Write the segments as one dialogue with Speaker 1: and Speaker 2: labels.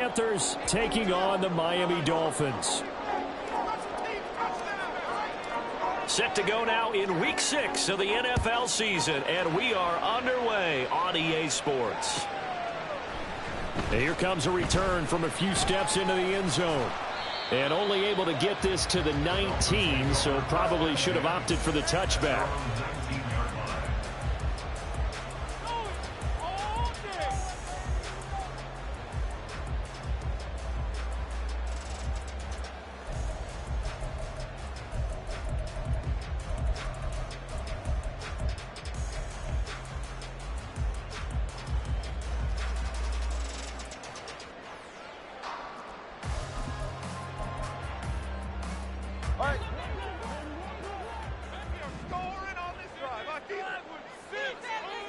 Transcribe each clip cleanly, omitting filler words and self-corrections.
Speaker 1: Panthers taking on the Miami Dolphins. Set to go now in Week 6 of the NFL season, and we are underway on EA Sports. And here comes a return from a few steps into the end zone. And only able to get this to the 19, so probably should have opted for the touchback.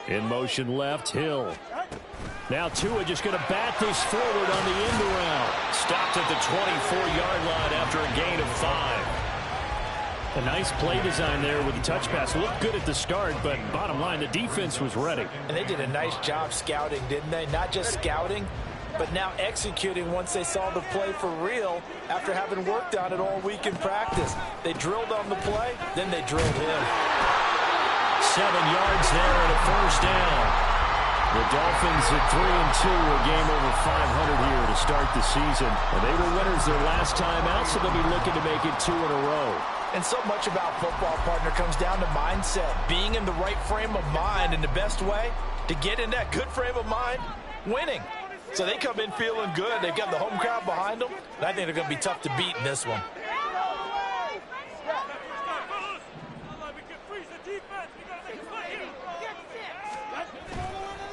Speaker 1: In motion left, Hill. Now Tua just going to bat this forward on the end around. Stopped at the 24-yard line after a gain of 5. A nice play design there with the touch pass. Looked good at the start, but bottom line, the defense was ready.
Speaker 2: And they did a nice job scouting, didn't they? Not just scouting, but now executing once they saw the play for real after having worked on it all week in practice. They drilled on the play, then they drilled him.
Speaker 1: 7 yards there and a first down. The Dolphins at 3-2, a game over 500 here to start the season. And they were winners their last time out, so they'll be looking to make it 2 in a row.
Speaker 2: And so much about football, partner, comes down to mindset. Being in the right frame of mind, and the best way to get in that good frame of mind, winning. So they come in feeling good. They've got the home crowd behind them. And I think they're going to be tough to beat in this one.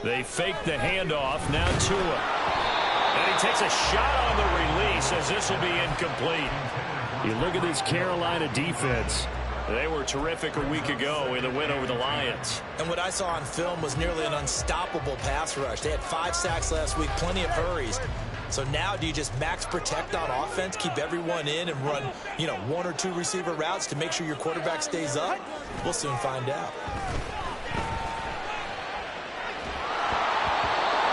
Speaker 1: They fake the handoff. Now Tua. And he takes a shot on the release as this will be incomplete. You look at this Carolina defense. They were terrific a week ago in the win over the Lions.
Speaker 2: And what I saw on film was nearly an unstoppable pass rush. They had 5 sacks last week, plenty of hurries. So now do you just max protect on offense, keep everyone in and run, 1 or 2 receiver routes to make sure your quarterback stays up? We'll soon find out.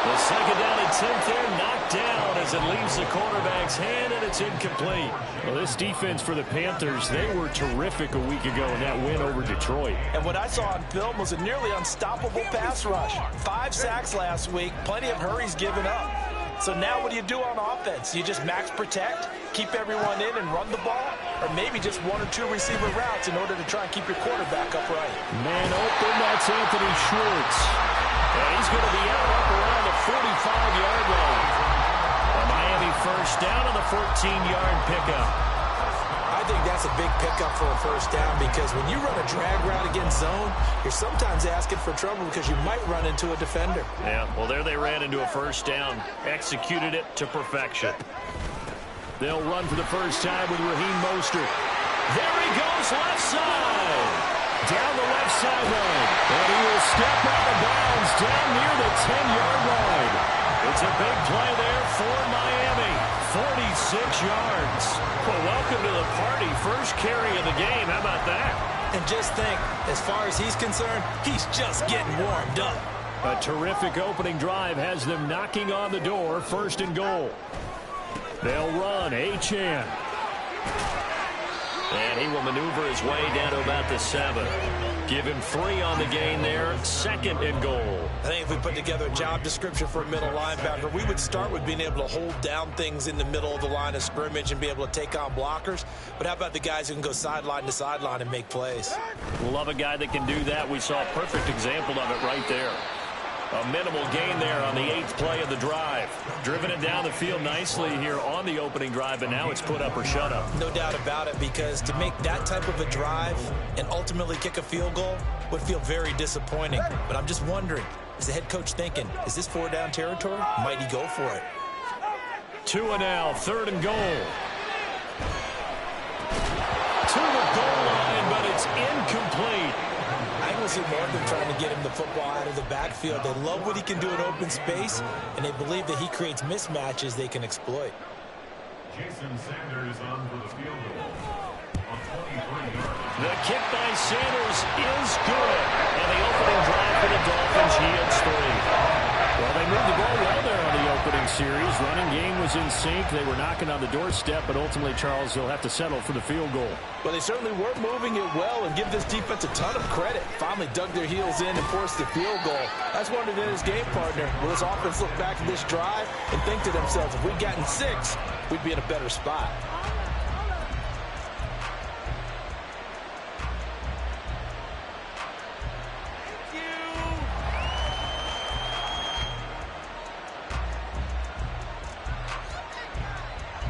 Speaker 1: The second down attempt there knocked down as it leaves the quarterback's hand, and it's incomplete. Well, this defense for the Panthers, they were terrific a week ago in that win over Detroit.
Speaker 2: And what I saw on film was a nearly unstoppable pass rush. 5 sacks last week, plenty of hurries given up. So now what do you do on offense? You just max protect, keep everyone in and run the ball? Or maybe just 1 or 2 receiver routes in order to try and keep your quarterback upright?
Speaker 1: Man open, that's Anthony Schwartz. And he's going to be out up around the 45-yard line. A Miami first down on the 14-yard pickup.
Speaker 2: I think that's a big pickup for a first down because when you run a drag route against zone, you're sometimes asking for trouble because you might run into a defender.
Speaker 1: Yeah, well, there they ran into a first down. Executed it to perfection. They'll run for the first time with Raheem Mostert. There he goes, left side. Down the left sideline. And he will step out of bounds down near the 10-yard line. It's a big play there for Miami. 46 yards. Well, welcome to the party. First carry of the game. How about that?
Speaker 2: And just think, as far as he's concerned, he's just getting warmed up.
Speaker 1: A terrific opening drive has them knocking on the door. First and goal. They'll run. Achane. And he will maneuver his way down to about the 7. Give him 3 on the gain there. Second and goal.
Speaker 2: I think if we put together a job description for a middle linebacker, we would start with being able to hold down things in the middle of the line of scrimmage and be able to take on blockers. But how about the guys who can go sideline to sideline and make plays?
Speaker 1: Love a guy that can do that. We saw a perfect example of it right there. A minimal gain there on the 8th play of the drive. Driven it down the field nicely here on the opening drive, and now it's put up or shut up.
Speaker 2: No doubt about it, because to make that type of a drive and ultimately kick a field goal would feel very disappointing. But I'm just wondering, is the head coach thinking, is this 4-down territory? Might he go for it?
Speaker 1: Tua now, 3rd and goal. To the goal line, but it's incomplete.
Speaker 2: I will see more of them trying to get him the football out of the backfield. They love what he can do in open space, and they believe that he creates mismatches they can exploit.
Speaker 3: Jason Sanders on for the field goal. On 23 yards.
Speaker 1: The kick by Sanders is good. And the opening drive for the Dolphins yields 3. Well, they moved the ball well there on the opening opening series. Running game was in sync. They were knocking on the doorstep, but ultimately, Charles, they'll have to settle for the field goal.
Speaker 2: Well, they certainly were moving it well, and give this defense a ton of credit. Finally dug their heels in and forced the field goal. That's one of his game partner. Will this offense look back at this drive and think to themselves, if we'd gotten 6, we'd be in a better spot.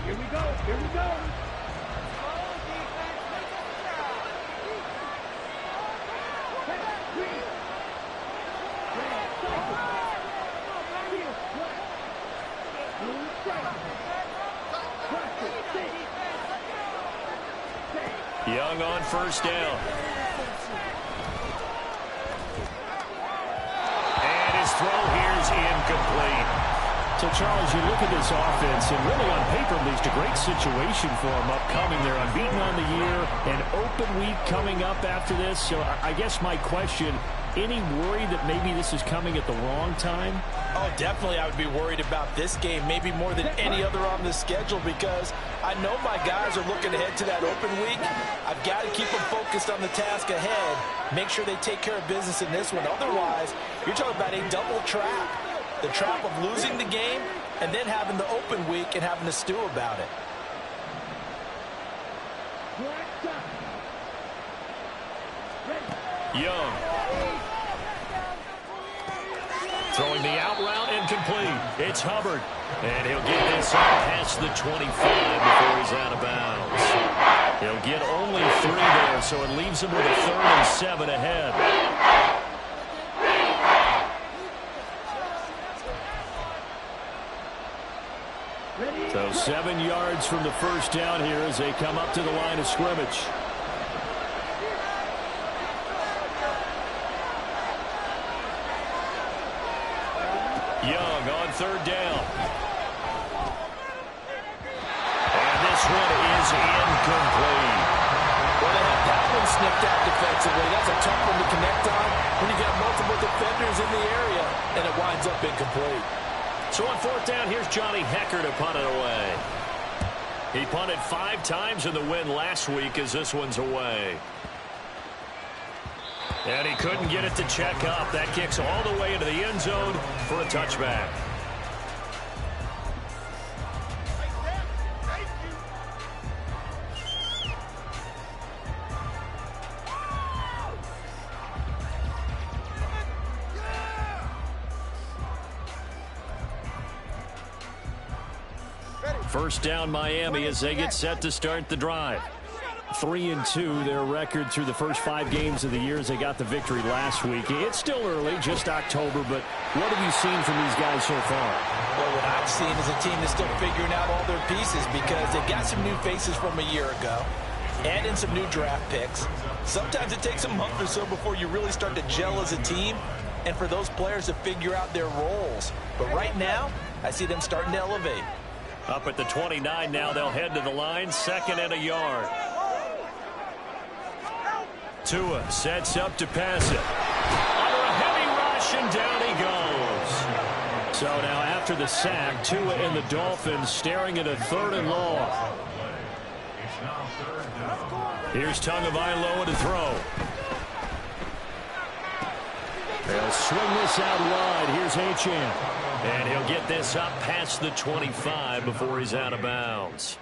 Speaker 4: Here we go.
Speaker 1: Young on first down. And his throw here is incomplete. So, Charles, you look at this offense, and really on paper, at least, a great situation for them upcoming. They're unbeaten on the year, an open week coming up after this. So I guess my question, any worry that maybe this is coming at the wrong time?
Speaker 2: Oh, definitely I would be worried about this game, maybe more than any other on the schedule, because I know my guys are looking ahead to that open week. I've got to keep them focused on the task ahead, make sure they take care of business in this one. Otherwise, you're talking about a double trap. The trap of losing the game and then having the open week and having to stew about it.
Speaker 1: Young. Throwing the out route incomplete. It's Hubbard. And he'll get this up past the 25 before he's out of bounds. He'll get only 3 there, so it leaves him with a 3rd and 7 ahead. So 7 yards from the first down here as they come up to the line of scrimmage. Young on 3rd down. And this one is incomplete.
Speaker 2: Well, they have that one snipped out defensively. That's a tough one to connect on when you got multiple defenders in the area, and it winds up incomplete.
Speaker 1: So on 4th down, here's Johnny Hecker to punt it away. He punted 5 times in the win last week as this one's away. And he couldn't get it to check up. That kicks all the way into the end zone for a touchback. First down Miami as they get set to start the drive. 3-2 their record through the first 5 games of the year as they got the victory last week. It's still early, just October, but what have you seen from these guys so far?
Speaker 2: Well, what I've seen is a team that's still figuring out all their pieces because they got some new faces from a year ago and in some new draft picks. Sometimes it takes a month or so before you really start to gel as a team and for those players to figure out their roles. But right now, I see them starting to elevate.
Speaker 1: Up at the 29 now, they'll head to the line, 2nd and a yard. Tua sets up to pass it. Under a heavy rush, and down he goes. So now after the sack, Tua and the Dolphins staring at a 3rd and long. Here's Tagovailoa to throw. They'll swing this out wide. Here's Achane. And he'll get this up past the 25 before he's out of bounds.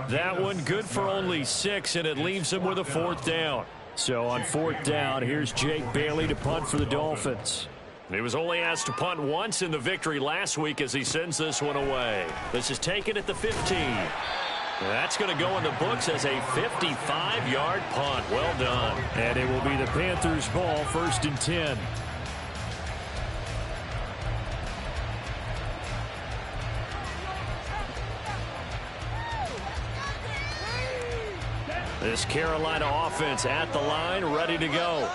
Speaker 1: That one good for only 6, and it leaves him with a 4th down. So on 4th down, here's Jake Bailey to punt for the Dolphins. He was only asked to punt once in the victory last week as he sends this one away. This is taken at the 15. That's going to go in the books as a 55-yard punt. Well done. And it will be the Panthers' ball, 1st and 10. This Carolina offense at the line, ready to go.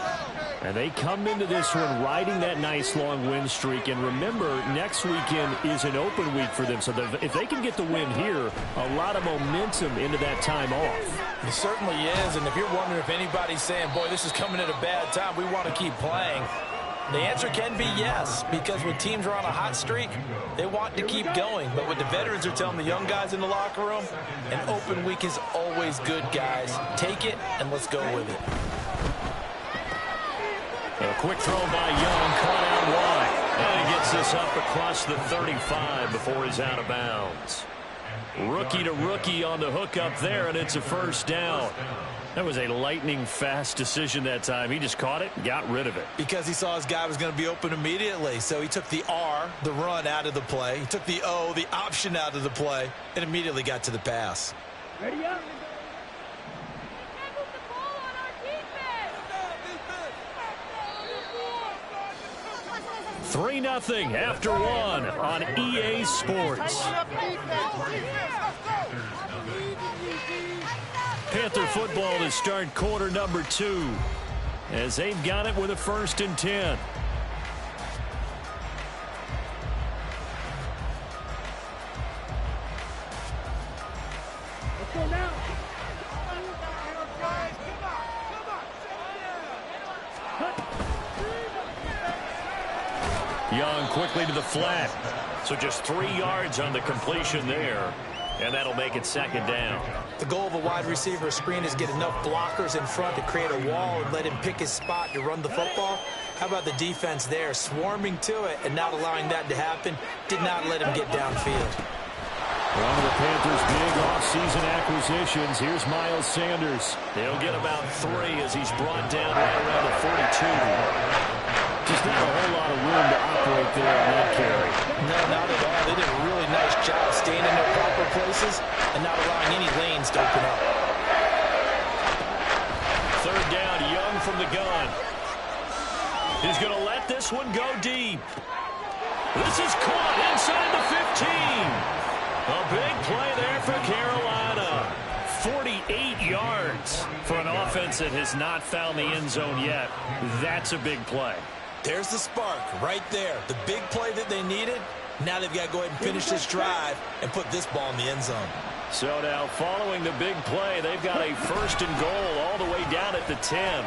Speaker 1: And they come into this one riding that nice long win streak. And remember, next weekend is an open week for them. So if they can get the win here, a lot of momentum into that time off.
Speaker 2: It certainly is. And if you're wondering if anybody's saying, boy, this is coming at a bad time, we want to keep playing. The answer can be yes, because when teams are on a hot streak, they want to keep going. But what the veterans are telling the young guys in the locker room, an open week is always good, guys. Take it, and let's go with it.
Speaker 1: A quick throw by Young, caught out wide. And he gets this up across the 35 before he's out of bounds. Rookie to rookie on the hookup there, and it's a first down. That was a lightning-fast decision that time. He just caught it and got rid of it.
Speaker 2: Because he saw his guy was going to be open immediately. So he took the R, the run, out of the play. He took the O, the option, out of the play, and immediately got to the pass.
Speaker 4: Ready up.
Speaker 1: 3-0 after one on EA Sports. Panther football to start quarter number 2 as they've got it with a 1st and 10.
Speaker 4: Let's go now.
Speaker 1: Young quickly to the flat. So just 3 yards on the completion there. And that'll make it 2nd down.
Speaker 2: The goal of a wide receiver screen is get enough blockers in front to create a wall and let him pick his spot to run the football. How about the defense there, swarming to it and not allowing that to happen? Did not let him get downfield.
Speaker 1: One of the Panthers' big offseason acquisitions. Here's Miles Sanders. He'll get about 3 as he's brought down right around the 42. Just not a whole lot of room to operate there on that carry.
Speaker 2: No, not at all. They did a really nice job staying in their proper places and not allowing any lanes to open up.
Speaker 1: 3rd down, Young from the gun. He's going to let this one go deep. This is caught inside the 15. A big play there for Carolina. 48 yards for an offense that has not found the end zone yet. That's a big play.
Speaker 2: There's the spark right there. The big play that they needed. Now they've got to go ahead and finish this drive and put this ball in the end zone.
Speaker 1: So now following the big play, they've got a 1st and goal all the way down at the 10.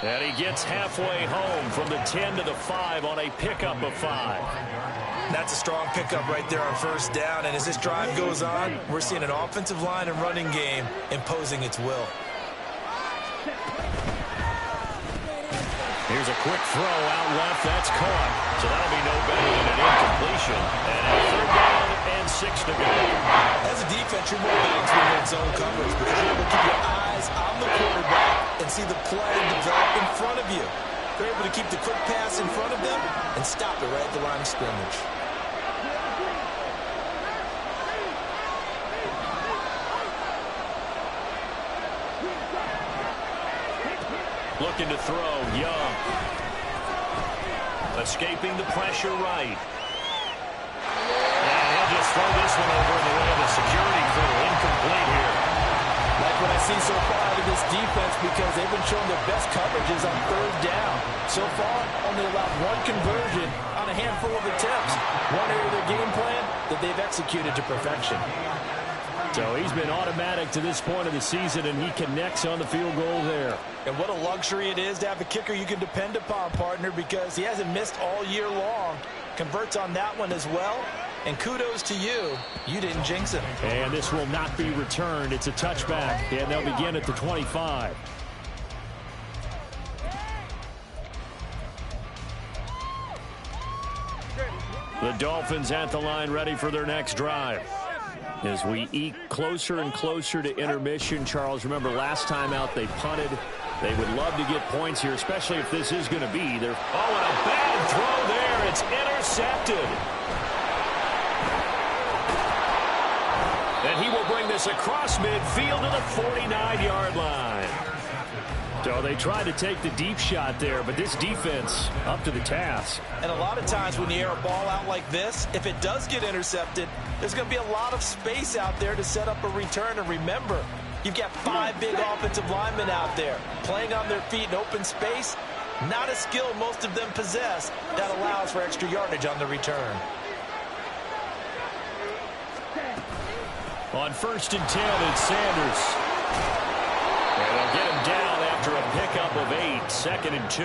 Speaker 1: And he gets halfway home from the 10 to the 5 on a pickup of 5.
Speaker 2: That's a strong pickup right there on 1st down. And as this drive goes on, we're seeing an offensive line and running game imposing its will.
Speaker 1: Here's a quick throw out left. That's caught. So that'll be no better than an incompletion. And a 3rd down and 6 to go.
Speaker 2: As a defense, you're more balanced when you're in zone coverage because you're able to keep your eyes on the quarterback and see the play develop in front of you. You're able to keep the quick pass in front of them and stop it right at the line of scrimmage.
Speaker 1: Looking to throw, Young. Escaping the pressure right. And he'll just throw this one over in the way of the security crew. Incomplete here.
Speaker 2: Like what I see so far out of this defense because they've been showing their best coverages on 3rd down. So far, only allowed 1 conversion on a handful of attempts. One area of their game plan that they've executed to perfection.
Speaker 1: So he's been automatic to this point of the season, and he connects on the field goal there.
Speaker 2: And what a luxury it is to have a kicker you can depend upon, partner, because he hasn't missed all year long. Converts on that one as well. And kudos to you. You didn't jinx him.
Speaker 1: And this will not be returned. It's a touchback, and they'll begin at the 25. The Dolphins at the line ready for their next drive. As we eke closer and closer to intermission, Charles, remember last time out they punted. They would love to get points here, especially if this is going to be their... Oh, and a bad throw there. It's intercepted. And he will bring this across midfield to the 49-yard line. So they tried to take the deep shot there, but this defense up to the task.
Speaker 2: And a lot of times when you air a ball out like this, if it does get intercepted, there's going to be a lot of space out there to set up a return. And remember, you've got 5 big offensive linemen out there playing on their feet in open space. Not a skill most of them possess that allows for extra yardage on the return.
Speaker 1: On 1st and 10, it's Sanders. And they'll get him down after a pickup of 8. 2nd and 2.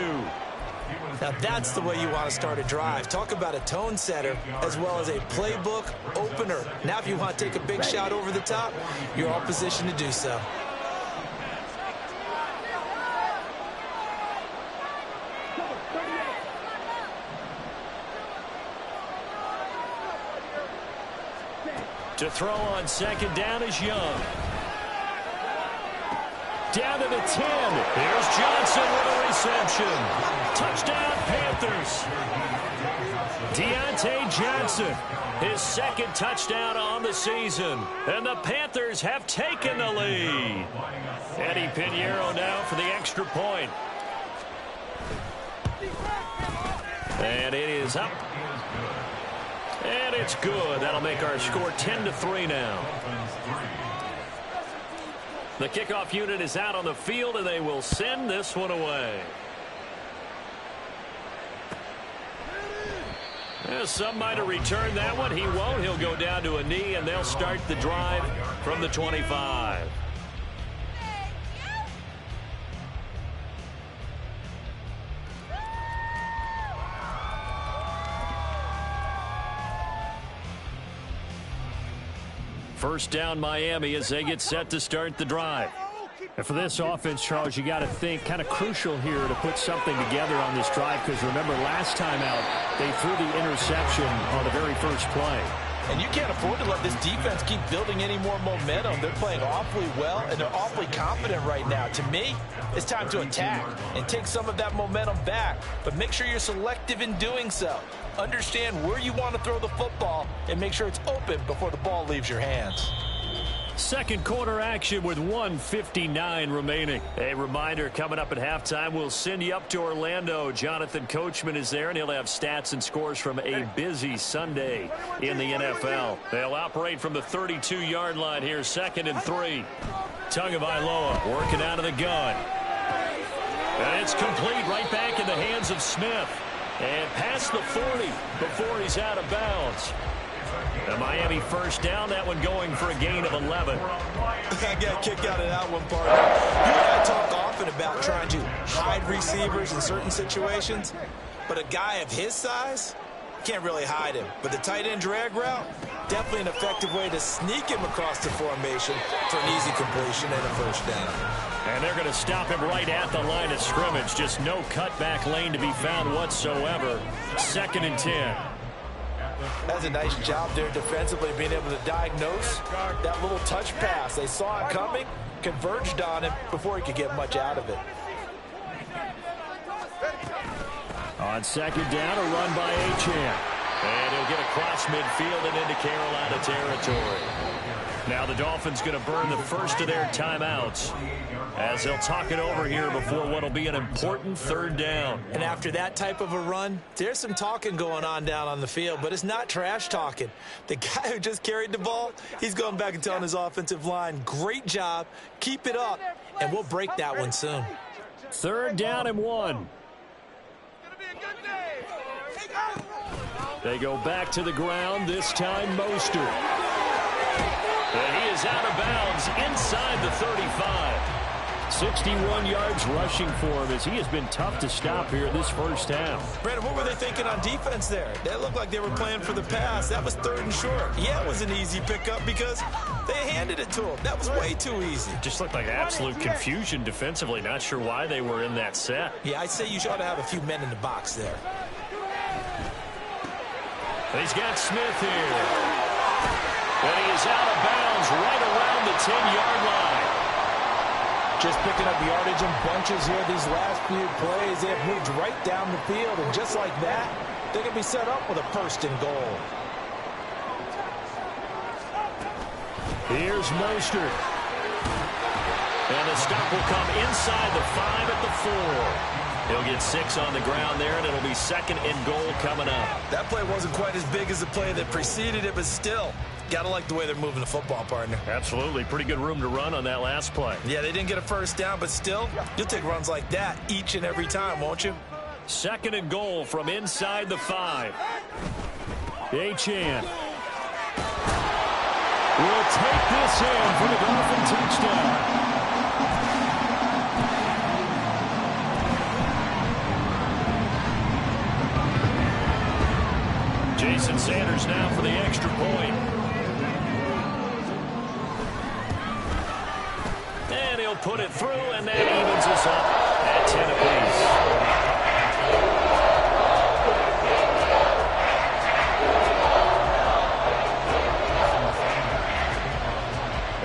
Speaker 2: Now that's the way you want to start a drive. Talk about a tone setter as well as a playbook opener. Now if you want to take a big shot over the top, you're all positioned to do so.
Speaker 1: To throw on second down is Young. Down to the 10. Here's Johnson with a reception. Touchdown, Panthers. Deontay Johnson, his second touchdown on the season. And the Panthers have taken the lead. Eddie Pinheiro now for the extra point. And it is up. And it's good. That'll make our score 10-3 now. The kickoff unit is out on the field, and they will send this one away. Some might have returned that one. He won't. He'll go down to a knee, and they'll start the drive from the 25. First down, Miami, as they get set to start the drive. And for this offense, Charles, you got to think kind of crucial here to put something together on this drive, because remember last time out they threw the interception on the very first play.
Speaker 2: And you can't afford to let this defense keep building any more momentum. They're playing awfully well, and they're awfully confident right now. To me, it's time to attack and take some of that momentum back. But make sure you're selective in doing so. Understand where you want to throw the football and make sure it's open before the ball leaves your hands.
Speaker 1: Second quarter action with 1:59 remaining. A reminder, coming up at halftime, we'll send you up to Orlando. Jonathan Coachman is there, and he'll have stats and scores from a busy Sunday in the NFL. They'll operate from the 32-yard line here, 2nd and 3. Tagovailoa working out of the gun. And it's complete right back in the hands of Smith. And past the 40 before he's out of bounds. The Miami first down, that one going for a gain of 11.
Speaker 2: I got kicked out of that one, partner. You and I talk often about trying to hide receivers in certain situations, but a guy of his size can't really hide him. But the tight end drag route, definitely an effective way to sneak him across the formation for an easy completion and a first down.
Speaker 1: And they're going to stop him right at the line of scrimmage. Just no cutback lane to be found whatsoever. 2nd and 10.
Speaker 2: That's a nice job there defensively, being able to diagnose that little touch pass. They saw it coming, converged on him before he could get much out of it.
Speaker 1: On second down, a run by Achane. And he'll get across midfield and into Carolina territory. Now the Dolphins going to burn the first of their timeouts as they'll talk it over here before what will be an important 3rd down.
Speaker 2: And after that type of a run, there's some talking going on down on the field, but it's not trash talking. The guy who just carried the ball, he's going back and telling his offensive line, great job, keep it up, and we'll break that one soon.
Speaker 1: 3rd down and 1. They go back to the ground, this time Mostert. And he is out of bounds inside the 35. 61 yards rushing for him as he has been tough to stop here this first half.
Speaker 2: Brandon, what were they thinking on defense there? That looked like they were playing for the pass. That was 3rd and short. Yeah, it was an easy pickup because they handed it to him. That was way too easy.
Speaker 1: Just looked like absolute confusion defensively. Not sure why they were in that set.
Speaker 2: Yeah, I'd say you ought to have a few men in the box there.
Speaker 1: He's got Smith here. And he is out of bounds right around the 10-yard line.
Speaker 2: Just picking up yardage in bunches here these last few plays. They have moved right down the field, and just like that, they can be set up with a 1st and goal.
Speaker 1: Here's Mostert. And the stop will come inside the 5 at the 4. He'll get 6 on the ground there, and it'll be 2nd and goal coming up.
Speaker 2: That play wasn't quite as big as the play that preceded it, but still, got to like the way they're moving the football, partner.
Speaker 1: Absolutely. Pretty good room to run on that last play.
Speaker 2: Yeah, they didn't get a first down, but still, you'll take runs like that each and every time, won't you?
Speaker 1: 2nd and goal from inside the 5. Achane will take this in for the Dolphin touchdown. Jason Sanders now for the extra point. And he'll put it through, and that evens us up at 10 apiece.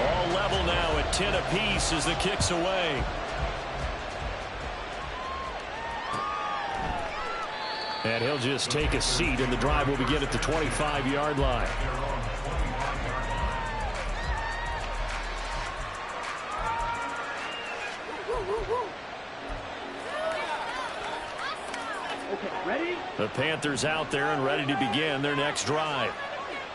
Speaker 1: All level now at 10 apiece as the kick's away. And he'll just take a seat, and the drive will begin at the 25-yard line. The Panthers out there and ready to begin their next drive.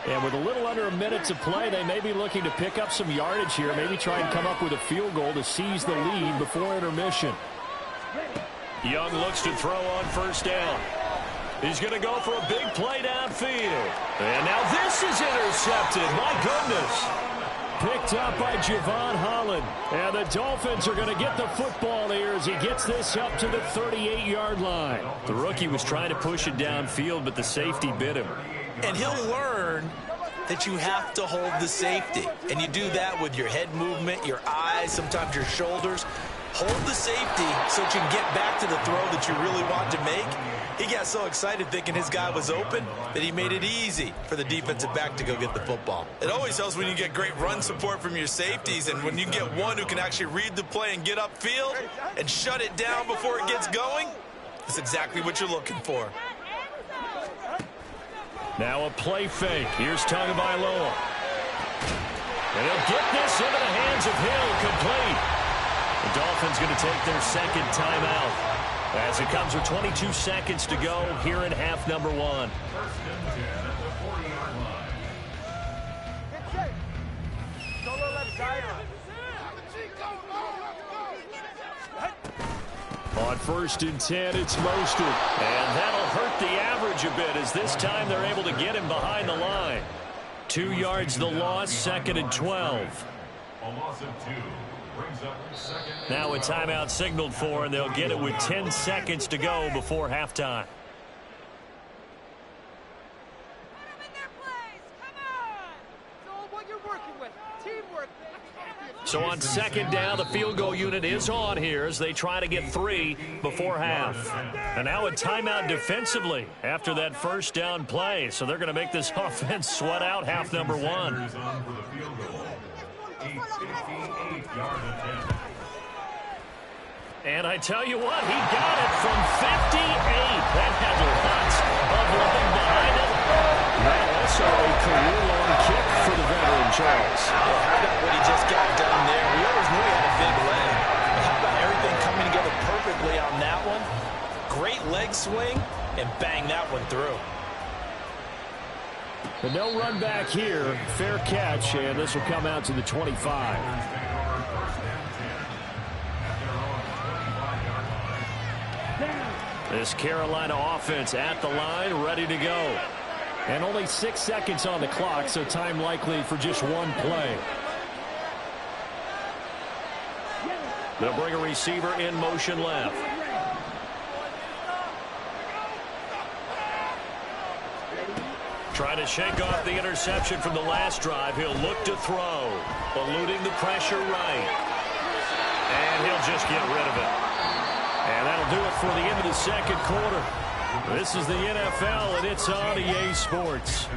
Speaker 1: And with a little under a minute to play, they may be looking to pick up some yardage here, maybe try and come up with a field goal to seize the lead before intermission. Young looks to throw on first down. He's going to go for a big play downfield. And now this is intercepted. My goodness. Picked up by Javon Holland. And the Dolphins are going to get the football here as he gets this up to the 38-yard line. The rookie was trying to push it downfield, but the safety bit him.
Speaker 2: And he'll learn that you have to hold the safety. And you do that with your head movement, your eyes, sometimes your shoulders. Hold the safety so that you can get back to the throw that you really want to make. He got so excited thinking his guy was open that he made it easy for the defensive back to go get the football. It always helps when you get great run support from your safeties, and when you get one who can actually read the play and get upfield and shut it down before it gets going, that's exactly what you're looking for.
Speaker 1: Now a play fake. Here's Tagovailoa. And he'll get this into the hands of Hill, complete. The Dolphins going to take their second timeout as it comes with 22 seconds to go here in half number one.
Speaker 3: First and 10 at the 40-yard line.
Speaker 1: On first and 10, it's Mostert. And that'll hurt the average a bit as this time they're able to get him behind the line. 2 yards the loss, second and 12.
Speaker 3: A loss of 2.
Speaker 1: Now a timeout signaled for, and they'll get it with 10 seconds to go before halftime. So on second down, the field goal unit is on here as they try to get 3 before half. And now a timeout defensively after that first down play. So they're going to make this offense sweat out half number one. And I tell you what, he got it from 58. That had lots of running behind it. Now also a career-long kick for the veteran Charles.
Speaker 2: Well, how about what he just got done there? We always knew he had a big leg. But how about everything coming together perfectly on that one? Great leg swing, and bang that one through.
Speaker 1: But no run back here. Fair catch, and this will come out to the 25. This Carolina offense at the line, ready to go. And only 6 seconds on the clock, so time likely for just one play. They'll bring a receiver in motion left. Trying to shake off the interception from the last drive. He'll look to throw, eluding the pressure right. And he'll just get rid of it. And that'll do it for the end of the second quarter. This is the NFL, and it's on EA Sports.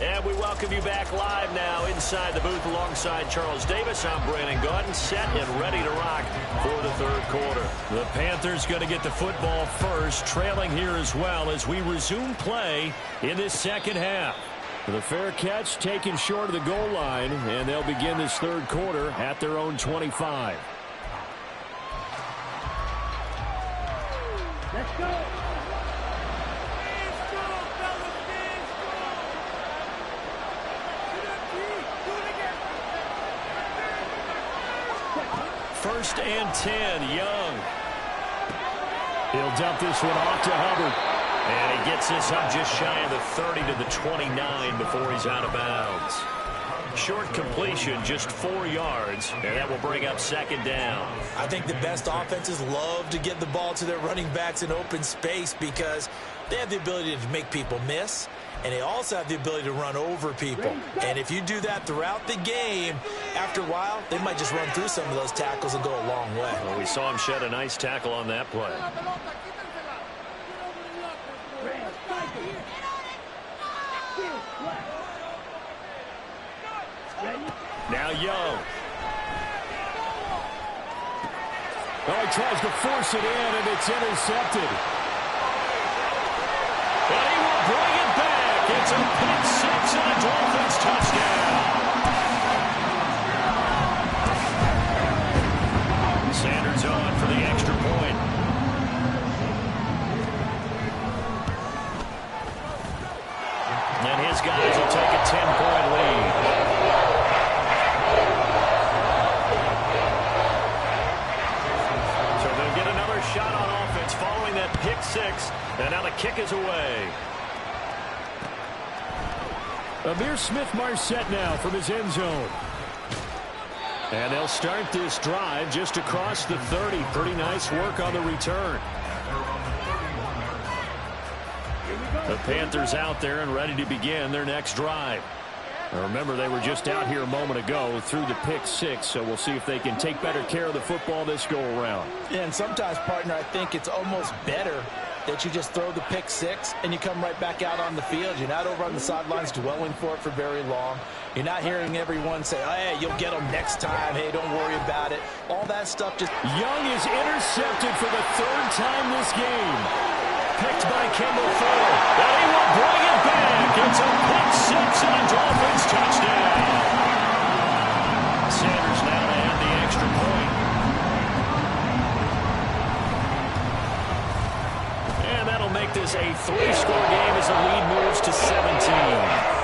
Speaker 1: And we welcome you back live now inside the booth alongside Charles Davis. I'm Brandon Gaudin, set and ready to rock for the third quarter. The Panthers going to get the football first, trailing here as well as we resume play in this second half. The fair catch taken short of the goal line, and they'll begin this third quarter at their own 25.
Speaker 4: Let's go.
Speaker 1: First and 10, Young. He'll dump this one off to Hubbard. And he gets this up just shy of the 30 to the 29 before he's out of bounds. Short completion, just 4 yards, and that will bring up second down.
Speaker 2: I think the best offenses love to get the ball to their running backs in open space because they have the ability to make people miss, and they also have the ability to run over people. And if you do that throughout the game, after a while, they might just run through some of those tackles and go a long way.
Speaker 1: Well, we saw him shed a nice tackle on that play. Now Young.
Speaker 4: Oh, he tries to force it in, and it's intercepted.
Speaker 1: And he will bring it back. It's a pick six and a Dolphins touchdown. Sanders on for the extra point. And his guys will take a 10-point lead. Shot on offense following that pick six, and now the kick is away.
Speaker 4: Amir Smith-Marset now from his end zone.
Speaker 1: And they'll start this drive just across the 30. Pretty nice work on the return. The Panthers out there and ready to begin their next drive. Now remember, they were just out here a moment ago through the pick six, so we'll see if they can take better care of the football this go-around.
Speaker 2: Yeah, and sometimes, partner, I think it's almost better that you just throw the pick six and you come right back out on the field. You're not over on the sidelines dwelling for it for very long. You're not hearing everyone say, oh, hey, you'll get them next time. Hey, don't worry about it. All that stuff just...
Speaker 4: Young is intercepted for the 3rd time this game.
Speaker 1: Picked by Kendall Fuller. And he will bring it back. It's a pick six and a Dolphins touchdown. Sanders now to add the extra point. And that'll make this a 3-score game as the lead moves to 17.